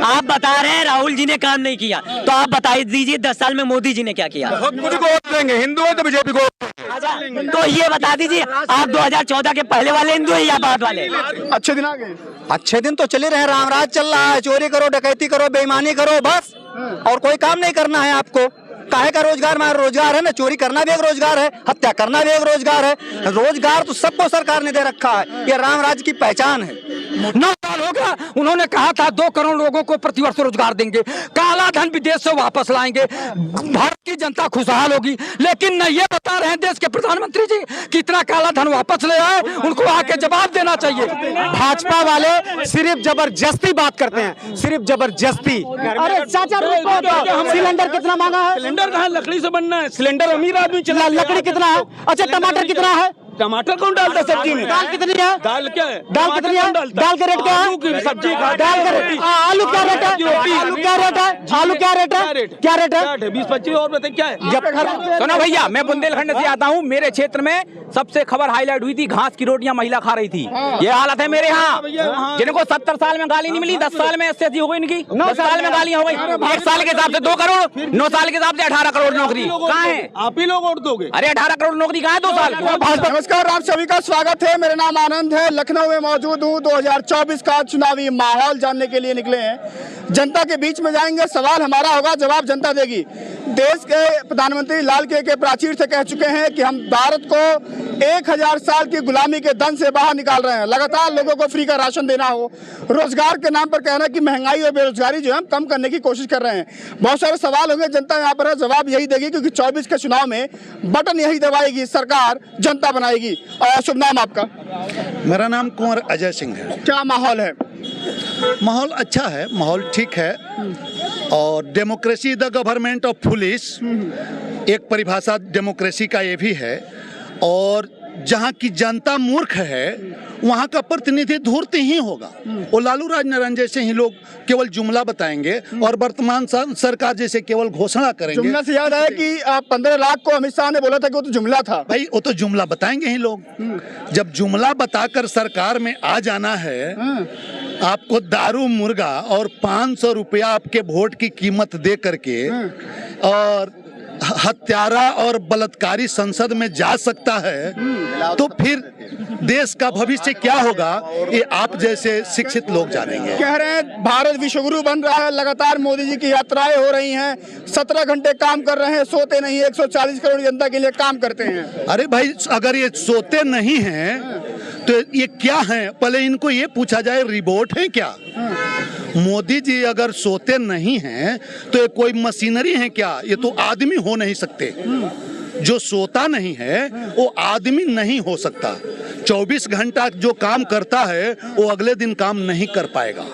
आप बता रहे हैं राहुल जी ने काम नहीं किया, तो आप बता दीजिए 10 साल में मोदी जी ने क्या किया। बहुत कुछ को वोट देंगे, हिंदू है तो बीजेपी को। तो ये बता दीजिए आप 2014 के पहले वाले हिंदू है या बाद वाले? अच्छे दिन आ गए। अच्छे दिन तो चले रहे, रामराज चल रहा है, चोरी करो, डकैती करो, बेईमानी करो, बस और कोई काम नहीं करना है आपको। काहे का रोजगार? हमारा रोजगार है ना, चोरी करना भी एक रोजगार है, हत्या करना भी एक रोजगार है। रोजगार तो सबको सरकार ने दे रखा है, ये रामराज की पहचान है। 9 साल हो गया, उन्होंने कहा था 2 करोड़ लोगों को प्रतिवर्ष रोजगार देंगे, काला धन विदेश से वापस लाएंगे, भारत की जनता खुशहाल होगी। लेकिन न ये बता रहे हैं देश के प्रधानमंत्री जी कि इतना काला धन वापस ले आए, उनको आके जवाब देना चाहिए। भाजपा वाले सिर्फ जबरदस्ती बात करते हैं, सिर्फ जबरदस्ती। अरे चाचा सिलेंडर कितना मांगा है? सिलेंडर कहाँ, लकड़ी से बनना है, सिलेंडर अमीर आदमी चला। लकड़ी कितना है? अच्छा टमाटर कितना है? टमाटर कौन डालता है सब्जी में? दाल कितनी है? दाल क्या है? दाल कितनी है? दाल का रेट क्या है? आलू की सब्जी का दाल का रेट, आलू क्या रेट है? आलू क्या रेट है? आलू क्या रेट है? क्या रेट है? 20-25 और बताइए क्या है? जब सुनो भैया, मैं बुंदेलखंड से आता हूँ। मेरे क्षेत्र में सबसे खबर हाईलाइट हुई थी, घास की रोटियां महिला खा रही थी। ये हालत है मेरे यहाँ, जिनको 70 साल में गाली नहीं मिली, 10 साल में 80 हो गई इनकी, 10 साल में गालियां हो गई। 1 साल के हिसाब से 2 करोड़, 9 साल के हिसाब से 18 करोड़ नौकरी कहाँ है? आप ही लोग वोट दोगे? अरे 18 करोड़ नौकरी कहाँ है 2 साल की? नमस्कार, आप सभी का स्वागत है। मेरा नाम आनंद है, लखनऊ में मौजूद हूँ। 2024 का चुनावी माहौल जानने के लिए निकले हैं, जनता के बीच में जाएंगे। सवाल हमारा होगा, जवाब जनता देगी। देश के प्रधानमंत्री लाल किले के प्राचीर से कह चुके हैं कि हम भारत को 1000 साल की गुलामी के दंश से बाहर निकाल रहे हैं। लगातार लोगों को फ्री का राशन देना हो, रोजगार के नाम पर कहना कि महंगाई और बेरोजगारी जो है हम कम करने की कोशिश कर रहे हैं। बहुत सारे सवाल होंगे, जनता यहाँ पर है, जवाब यही देगी, क्योंकि 24 के चुनाव में बटन यही दबाएगी, सरकार जनता बनाएगी। और शुभ नाम आपका? मेरा नाम कुंवर अजय सिंह है। क्या माहौल है? माहौल अच्छा है, माहौल ठीक है। और democracy the government of police, एक परिभाषा डेमोक्रेसी का ये भी है। और जहाँ की जनता मूर्ख है वहाँ का प्रतिनिधि धूर्त ही होगा। वो लालू राज नारायण जैसे ही लोग केवल जुमला बताएंगे और वर्तमान सरकार जैसे केवल घोषणा करेंगे। जुमला से याद आया कि 15 लाख को अमित शाह ने बोला था कि वो तो जुमला था। भाई वो तो जुमला बताएंगे ही लोग। जब जुमला बताकर सरकार में आ जाना है, आपको दारू मुर्गा और 500 रुपया आपके वोट की कीमत दे करके और हत्यारा और बलात्कारी संसद में जा सकता है, तो फिर देश का भविष्य क्या होगा ये आप जैसे शिक्षित लोग जानेंगे। कह रहे हैं भारत विश्वगुरु बन रहा है, लगातार मोदी जी की यात्राएं हो रही हैं, 17 घंटे काम कर रहे हैं, सोते नहीं, 140 करोड़ जनता के लिए काम करते हैं। अरे भाई, अगर ये सोते नहीं हैं तो ये क्या है? पहले इनको ये पूछा जाए, रिबोट है क्या? मोदी जी अगर सोते नहीं हैं तो ये कोई मशीनरी है क्या? ये तो आदमी हो नहीं सकते। जो सोता नहीं है वो आदमी नहीं हो सकता। 24 घंटा जो काम करता है वो अगले दिन काम नहीं कर पाएगा।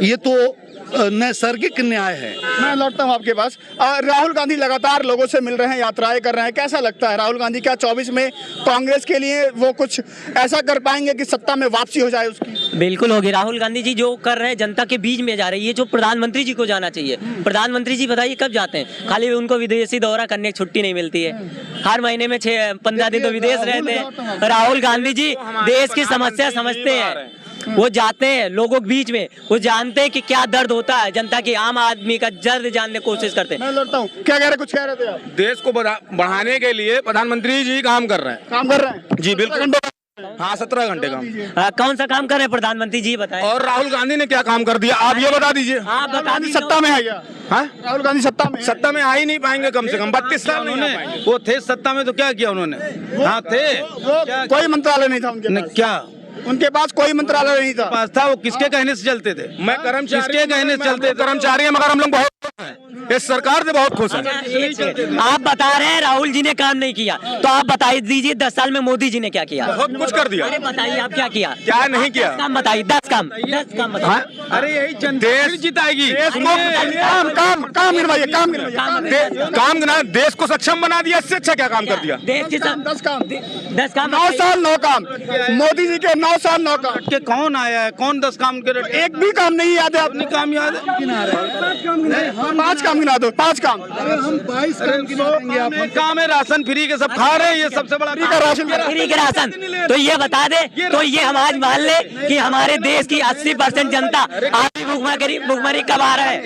ये तो नैसर्गिक न्याय है। मैं लौटता हूँ आपके पास। राहुल गांधी लगातार लोगों से मिल रहे हैं, यात्राएं कर रहे हैं, कैसा लगता है राहुल गांधी? क्या 24 में कांग्रेस के लिए वो कुछ ऐसा कर पाएंगे कि सत्ता में वापसी हो जाए उसकी? बिल्कुल होगी। राहुल गांधी जी जो कर रहे हैं, जनता के बीच में जा रही है, जो प्रधानमंत्री जी को जाना चाहिए। प्रधानमंत्री जी बताइए कब जाते हैं? खाली उनको विदेशी दौरा करने की छुट्टी नहीं मिलती है, हर महीने में 15 दिन तो विदेश रहते हैं। राहुल गांधी जी देश की समस्या समझते हैं, वो जाते हैं लोगों के बीच में, वो जानते हैं कि क्या दर्द होता है, जनता की, आम आदमी का दर्द जानने की कोशिश करते हैं। मैं लौटता हूँ। क्या कह रहे, कुछ कह रहे थे आप? देश को बढ़ाने के लिए प्रधानमंत्री जी काम कर रहे हैं। काम कर रहे हैं जी बिल्कुल। हाँ, 17 घंटे काम। कौन सा काम कर रहे हैं प्रधानमंत्री जी बताएं? और राहुल गांधी ने क्या काम कर दिया, आप ये बता दीजिए। आप बता दीजिए। सत्ता में है क्या? हाँ, राहुल गांधी सत्ता में? सत्ता में आ ही नहीं पाएंगे, कम से कम 32 साल उन्होंने। वो थे सत्ता में तो क्या किया उन्होंने? हाँ थे, कोई मंत्रालय नहीं था उनके पास। क्या उनके पास कोई मंत्रालय नहीं था? पास था। वो किसके कहने से चलते थे? मैं कर्मचारी, किसके कहने से चलते? कर्मचारी है, मगर हम लोग बहुत खुश हैं, इस सरकार से बहुत खुश हैं। आप बता रहे हैं राहुल जी ने काम नहीं किया, तो आप बता दीजिए 10 साल में मोदी जी ने क्या किया? बहुत कुछ कर दिया। अरे बताइए आप क्या किया? क्या नहीं किया? 10 काम बताइए, 10 काम बताइए। अरे यही देश जिताएगी। काम गिनवाइए, काम गिनवाइए। देश को सक्षम बना दिया, इससे अच्छा क्या काम कर दिया? देश के 10 काम। 10 काम 9 साल 9 काम। मोदी जी के 9 साल 9 काम। के कौन आया है? कौन 10 काम के? एक भी काम नहीं याद है? अपनी काम याद है? 5 काम गिना दो, 5 काम। हम 22 काम गिना देंगे आप। काम है राशन फ्री के सब खा रहे हैं, ये सबसे बड़ा फ्री का राशन फ्री के राशन तो ये बता दे, तो ये हम आज मान ले कि हमारे देश की 80% जनता आज भी भुखमरी कब आ रहा है।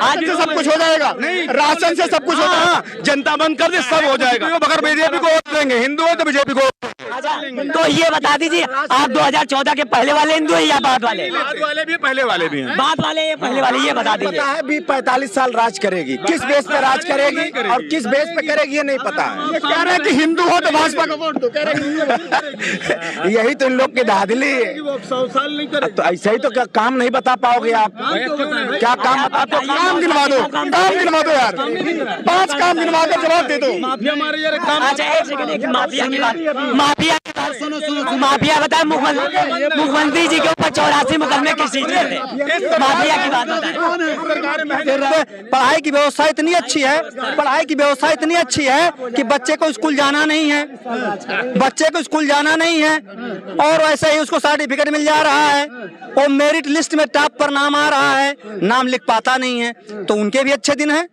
आज भी से सब कुछ हो जाएगा, राशन से सब कुछ हो जाएगा। हाँ, जनता बंद कर दे सब हो जाएगा। अगर बीजेपी को वोट देंगे, हिंदू हो तो बीजेपी को तो ये बता दीजिए, आप 2014 के पहले वाले हिंदू है या बाद वाले? बाद वाले भी पहले वाले भी हैं। बाद वाले या पहले वाले, ये बता दीजिए। पता है भी 45 साल राज करेगी, किस बेस पे राज करेगी और किस बेस पे करेगी ये नहीं पता है। ये कह रहे हैं कि हिंदू हो तो भाजपा को वोट दो, कह रहे हैं यही तो इन लोग की धांधली है। 100 साल नहीं करे तो ऐसे ही तो क्या काम नहीं बता पाओगे आप? क्या काम आपको काम गिनवा दो, काम गिनवा दो यार, 5 काम गिनवा कर जवाब दे दो। माफिया मारे जा रहे काम। अच्छा एक सेकंड, एक माफिया की बात, माफिया बताए, मुख्यमंत्री जी के ऊपर 84 मुकदमे किस चीज के थे? माफिया की बात बताए। पढ़ाई की व्यवस्था इतनी अच्छी है, पढ़ाई की व्यवस्था इतनी अच्छी है कि बच्चे को स्कूल जाना नहीं है, बच्चे को स्कूल जाना नहीं है और वैसे ही उसको सर्टिफिकेट मिल जा रहा है और मेरिट लिस्ट में टॉप पर नाम आ रहा है, नाम लिख पाता नहीं है। तो उनके भी अच्छे दिन है।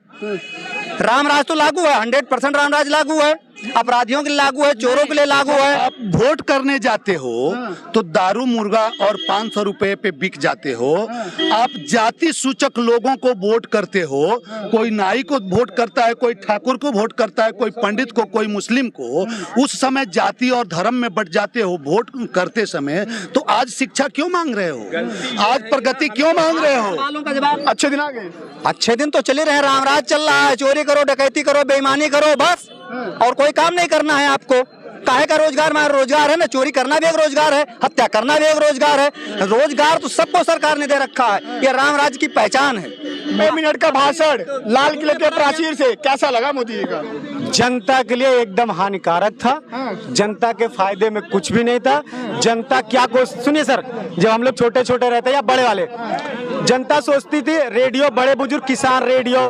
रामराज तो लागू है, 100% रामराज लागू है, अपराधियों के लिए लागू है, चोरों के लिए लागू है। आप वोट करने जाते हो तो दारू मुर्गा और 500 रुपए पे बिक जाते हो। आप जाति सूचक लोगों को वोट करते हो, कोई नाई को वोट करता है, कोई ठाकुर को वोट करता है, कोई पंडित को, कोई मुस्लिम को। उस समय जाति और धर्म में बट जाते हो वोट करते समय। तो आज शिक्षा क्यों मांग रहे हो? आज प्रगति क्यों मांग रहे हो? अच्छे दिन आ गए। अच्छे दिन तो चले रहे, रामराज चल रहा है, चोरी करो, डकैती करो, बेईमानी करो, बस और कोई काम नहीं करना है आपको। काहे का रोजगार? हमारा रोजगार है ना, चोरी करना भी एक रोजगार है, हत्या करना भी एक रोजगार है। रोजगार तो सबको सरकार ने दे रखा है, ये रामराज की पहचान है। 2 मिनट का भाषण लाल किले के प्राचीर से कैसा लगा मोदी जी का? जनता के लिए एकदम हानिकारक था, जनता के फायदे में कुछ भी नहीं था। जनता क्या को सुनिए सर, जब हम लोग छोटे छोटे रहते या बड़े वाले, जनता सोचती थी रेडियो, बड़े बुजुर्ग किसान रेडियो,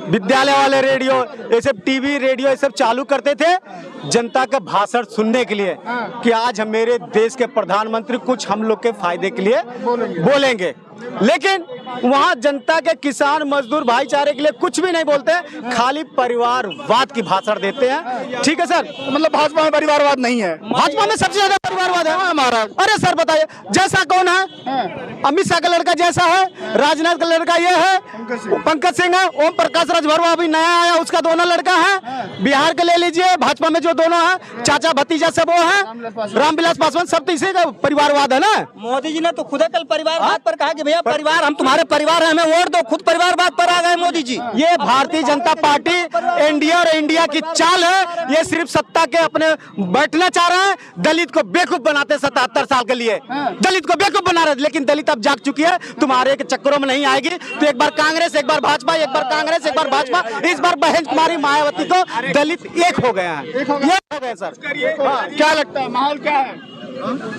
विद्यालय वाले रेडियो, ये सब टीवी रेडियो ये सब चालू करते थे जनता का भाषण सुनने के लिए कि आज हम मेरे देश के प्रधानमंत्री कुछ हम लोग के फायदे के लिए बोलेंगे। लेकिन वहाँ जनता के किसान मजदूर भाईचारे के लिए कुछ भी नहीं बोलते, खाली परिवारवाद की भाषण देते हैं। ठीक है सर, मतलब भाजपा में परिवारवाद नहीं है? भाजपा में सबसे ज्यादा परिवारवाद है हमारा। अरे सर बताइए, जैसा कौन है? अमित शाह का लड़का जैसा है, राजनाथ का लड़का ये है, पंकज सिंह है, ओम प्रकाश राजभर अभी नया आया उसका दोनों लड़का है। बिहार के ले लीजिए, भाजपा में जो दोनों है चाचा भतीजा सब वो है, रामविलास पासवान, सब तो इसी का परिवारवाद है ना। मोदी जी ने तो खुद कल परिवारवाद पर कहा कि भैया परिवार, हम तुम्हारे परिवार हैं, हमें वोट दो। खुद परिवारवाद पर आ गए मोदी जी। ये भारतीय जनता पार्टी एनडीए और इंडिया की चाल है। ये सिर्फ सत्ता के अपने बैठना चाह रहे हैं, दलित को बेवकूफ बनाते 77 साल के लिए, दलित को बेवकूफ बना रहे। लेकिन दलित अब जाग चुकी है, तुम्हारे के चक्करों में नहीं आएगी। तो एक बार कांग्रेस, एक बार भाजपा, एक बार कांग्रेस, एक बार भाजपा, इस बार बहन कुमारी मायावती को दलित एक हो गए हैं, एक हो गए सर। क्या लगता है माहौल क्या है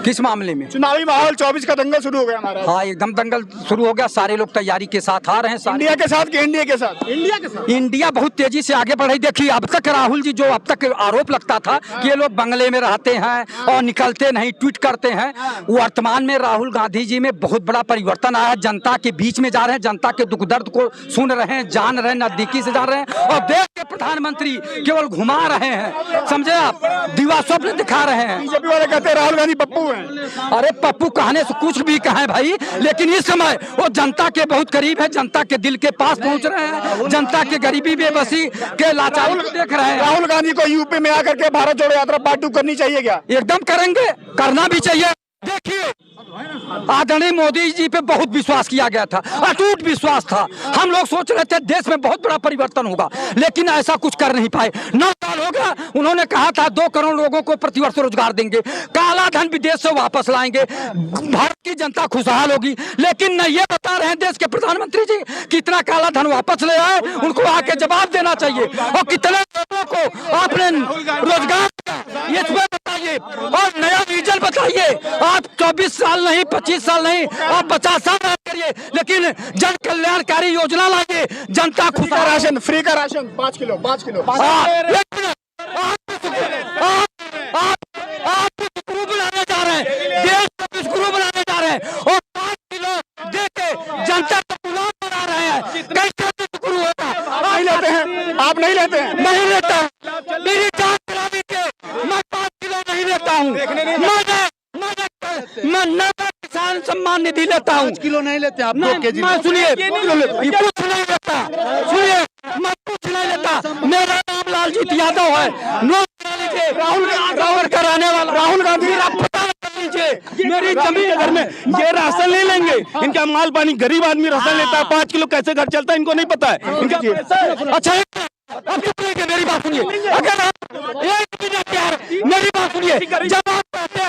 किस मामले में? चुनावी माहौल? 24 का दंगल शुरू हो गया हमारा। हाँ, एकदम दंगल शुरू हो गया, सारे लोग तैयारी के साथ आ रहे हैं। इंडिया के साथ कि एनडीए के साथ? इंडिया के साथ। इंडिया बहुत तेजी से आगे बढ़ रही। देखिए अब तक राहुल जी, जो अब तक आरोप लगता था कि ये लोग बंगले में रहते हैं और निकलते नहीं, ट्वीट करते हैं, वर्तमान में राहुल गांधी जी में बहुत बड़ा परिवर्तन आया है। जनता के बीच में जा रहे हैं, जनता के दुख दर्द को सुन रहे हैं, जान रहे हैं, नजदीकी से जान रहे हैं। और देश के प्रधानमंत्री केवल घुमा रहे हैं, समझे आप, दिवा स्वप्न दिखा रहे हैं। बीजेपी वाले कहते हैं राहुल गांधी पप्पू हैं। अरे पप्पू कहने से कुछ भी कहें भाई, लेकिन इस समय वो जनता के बहुत करीब है, जनता के दिल के पास पहुंच रहे हैं, जनता के गरीबी बेबसी के लाचारी को देख रहे हैं। राहुल गांधी को यूपी में आकर के भारत जोड़ो यात्रा पार्ट 2 करनी चाहिए क्या? एकदम करेंगे, करना भी चाहिए। देखिए आदरणीय मोदी जी पे बहुत विश्वास किया गया था, अटूट विश्वास था। हम लोग सोच रहे थे देश में बहुत बड़ा परिवर्तन होगा, लेकिन ऐसा कुछ कर नहीं पाए। 9 साल हो गया, उन्होंने कहा था 2 करोड़ लोगों को प्रतिवर्ष रोजगार देंगे, काला धन विदेश से वापस लाएंगे, भारत की जनता खुशहाल होगी। लेकिन न ये बता रहे हैं देश के प्रधानमंत्री जी कितना काला धन वापस ले आए, उनको आके जवाब देना चाहिए। और कितने लोगों को आपने रोजगार ये बताइए, और नया विजन बताइए। आप 24 साल नहीं, 25 साल नहीं, आप 50 साल करिए, लेकिन जन कल्याणकारी योजना लाइए, जनता खुश। राशन फ्री का राशन 5 किलो 5 किलो। आप गुरु बनाने जा रहे हैं, देश को गुरु बनाने जा रहे हैं और 5 किलो दे के जनता को गुलाम बना रहे हैं। कैसे आप नहीं लेते हैं? नहीं लेता हूँ, मेरी जान चला दीजिए, मैं 5 किलो नहीं लेता हूँ। मैं नगद किसान सम्मान निधि लेता हूँ। 5 किलो नहीं लेते आप? 2 केजी मैं सुनिए, कुछ नहीं लेता, सुनिए, मैं कुछ नहीं लेता। मेरा नाम लालजीत यादव है। नोट करा लीजिए, राहुल कराने वाला राहुल गांधी, पता कर लीजिए मेरी जमीन के घर में ये राशन ले लेंगे, इनका माल पानी, गरीब आदमी राशन लेता है, 5 किलो कैसे घर चलता है इनको नहीं पता है। इनका पैसा अच्छा अब चुप रहिए, मेरी बात सुनिए। अगर आप एक मिनट यार मेरी बात सुनिए, जब आप कहते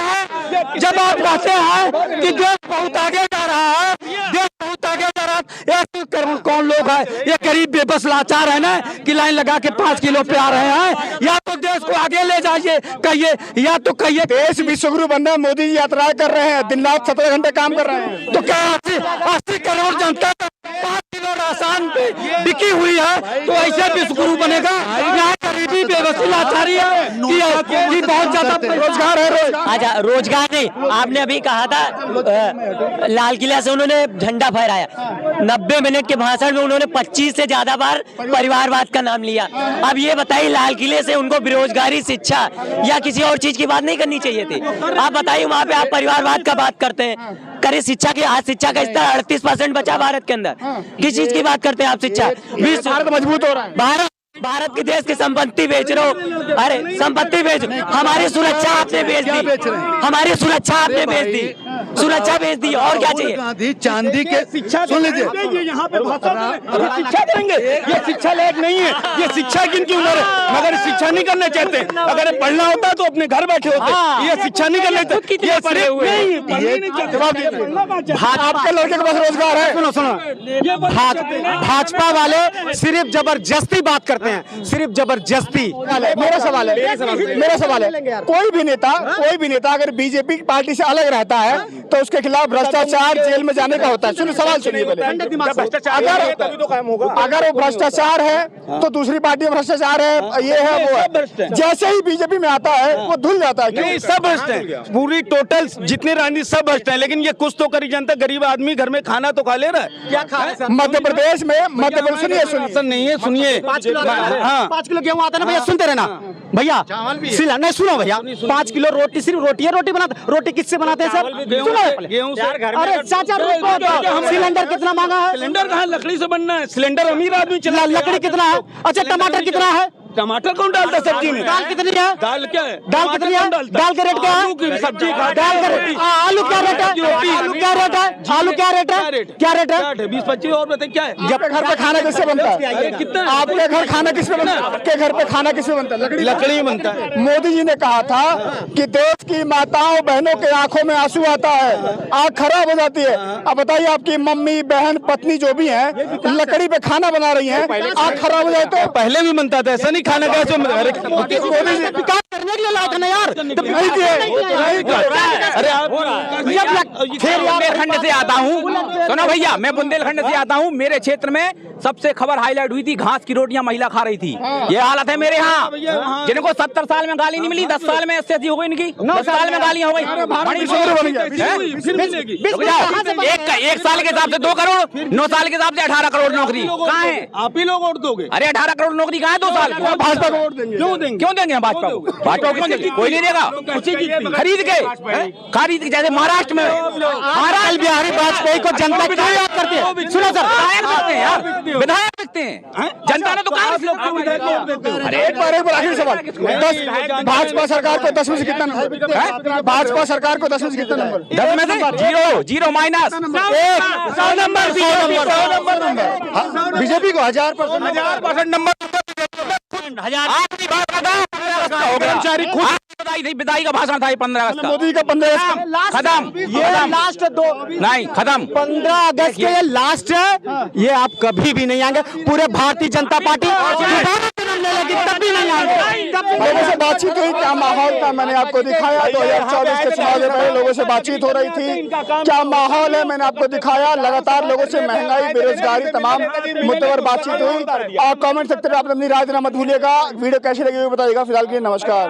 हैं कि देश बहुत आगे जा रहा है, देश बहुत आगे जा रहा है, ऐसे कौन लोग हैं? ये गरीब बेबस लाचार है ना कि लाइन लगा के 5 किलो पे आ रहे हैं। या तो देश को आगे ले जाइए कहिए, या तो कहिए देश विश्वगुरु बनना है। मोदी जी यात्राएं कर रहे हैं, दिन रात 17 घंटे काम कर रहे हैं। तो क्या 80 करोड़ जनता 5 किलो राशन पे बिकी हुई है तो ऐसे विश्वगुरु बनेगा? यहाँ गरीबी बेबसी लाचारी है कि बहुत ज्यादा रोजगार है। अच्छा रोजगार नहीं, आपने अभी कहा था लाल किला से उन्होंने झंडा फहराया, 90 मिनट के भाषण में उन्होंने 25 से ज्यादा बार परिवारवाद का नाम लिया। अब ये बताइए लाल किले से उनको बेरोजगारी, शिक्षा या किसी और चीज की बात नहीं करनी चाहिए थी? आप बताइए वहाँ पे आप परिवारवाद का बात करते हैं, करे शिक्षा की, आज शिक्षा का स्तर 38% बचा भारत के अंदर, किस चीज की बात करते हैं आप? शिक्षा, भारत मजबूत हो रहा है। भारत के देश की संपत्ति बेच रहे हो। अरे संपत्ति बेच, हमारी सुरक्षा आपने बेच दी, हमारी सुरक्षा आपने बेच दी, सुरक्षा बेच दी, और क्या चाहिए? गांधी चांदी के शिक्षा सुन लीजिए, यहाँ पे शिक्षा करेंगे, ये शिक्षा लायक नहीं है, ये शिक्षा की इनकी उम्र है, मगर शिक्षा नहीं करना चाहते। अगर पढ़ना होता तो अपने घर बैठे होते, ये शिक्षा नहीं करना चाहते। ये पढ़े हुए आपके लड़के के पास रोजगार है? सुनो, भाजपा वाले सिर्फ जबरदस्ती बात करते हैं, सिर्फ जबरदस्ती। मेरा सवाल है, कोई भी नेता अगर बीजेपी पार्टी से अलग रहता है तो उसके खिलाफ भ्रष्टाचार, जेल में जाने का होता है। सुनिए सवाल सुनिए पहले। अगर वो भ्रष्टाचार है तो दूसरी पार्टी में भ्रष्टाचार है, ये है वो है। जैसे ही बीजेपी में आता है वो धुल जाता है। नहीं, सब भ्रष्ट है, पूरी टोटल जितने राजनीति सब भ्रष्ट है। लेकिन ये कुछ तो करी जनता, गरीब आदमी घर में खाना तो खा ले रहा है। क्या खा रहे? मध्य प्रदेश में सुनिए नहीं है, सुनिए, 5 किलो गेहूं आता है ना भैया, सुनते रहना भैया, नहीं सुनो भैया, 5 किलो रोटी, सिर्फ रोटी बनाते, रोटी किससे बनाते हैं सर? गेहूं से। अरे चाचा सिलेंडर कितना महंगा है? सिलेंडर कहाँ, लकड़ी से बनना है सिलेंडर, अमीर आदमी चला। लकड़ी कितना है? अच्छा टमाटर कितना है? टमाटर कौन डालता है सब्जी में? दाल कितनी है? दाल क्या है? दाल कितनी है? दाल का रेट क्या है? आलू की सब्जी का दाल का रेट, आलू क्या रेट है? आलू क्या रेट है? आलू क्या रेट है? क्या रेट है? 20-25 और बताए क्या है? आपके घर पे खाना किससे बनता है? कितना आपके घर खाना किससे बनता है? आपके घर पे खाना किससे बनता है? लकड़ी बनता है। मोदी जी ने कहा था कि देश की माताओं बहनों के आंखों में आंसू आता है, आंख खराब हो जाती है। अब बताइए आपकी मम्मी, बहन, पत्नी जो भी है लकड़ी पे खाना बना रही है, आंख खराब हो जाए तो? पहले भी बनता था, ऐसा नहीं खाना कैसे विकास करने के लिए लाया था ना यार, नहीं किए। अरे बुंदेलखंड से आता हूँ, सुनो भैया, मैं बुंदेलखंड से आता हूँ। मेरे क्षेत्र में सबसे खबर हाईलाइट हुई थी, घास की रोटियां महिला खा रही थी। ये हालत है मेरे यहाँ, जिनको 70 साल में गाली नहीं मिली, 10 साल में 80 हो गई इनकी, 10 साल में गालियां हो गई। एक साल के हिसाब से 2 करोड़, 9 साल के हिसाब से 18 करोड़ नौकरी कहाँ है? आप ही लोग वोट दोगे? अरे 18 करोड़ नौकरी कहाँ है 2 साल? भाजपा को वोट देंगे। क्यों देंगे भाजपा को? भाजपा को क्यों देंगे? कोई नहीं देगा। खरीद के जैसे महाराष्ट्र में अटल बिहारी वाजपेयी को जनता क्यों याद करती है? सुनो सर, विधायक रखते हैं, जनता ने तो कांग्रेस लोग। अरे एक बार आखिरी सवाल, भाजपा सरकार को 10 में से कितना नंबर? भाजपा सरकार को 10 में से कितना नंबर? 10 में से 0 माइनस 100 नंबर। बीजेपी को 1000% नंबर। कर्मचारी खुद विदाई का भाषण था 15 अगस्त का। मोदी का 15 अगस्त खत्म, ये लास्ट 2 नहीं खत्म, 15 अगस्त के ये लास्ट है, ये आप कभी भी नहीं आएंगे। पूरे भारतीय जनता पार्टी तब भी नहीं आएंगे। लोगों से बातचीत हुई, क्या माहौल था मैंने आपको दिखाया। 2024 के चुनाव से पहले लोगों से बातचीत हो रही थी, क्या माहौल है मैंने आपको दिखाया। लगातार लोगों से महंगाई, बेरोजगारी, तमाम मुद्दों पर बातचीत हुई। और कमेंट सेक्टर में आपने अपनी राय देना मत भूलिएगा। वीडियो कैसी लगी हुई बताइएगा। फिलहाल के लिए नमस्कार।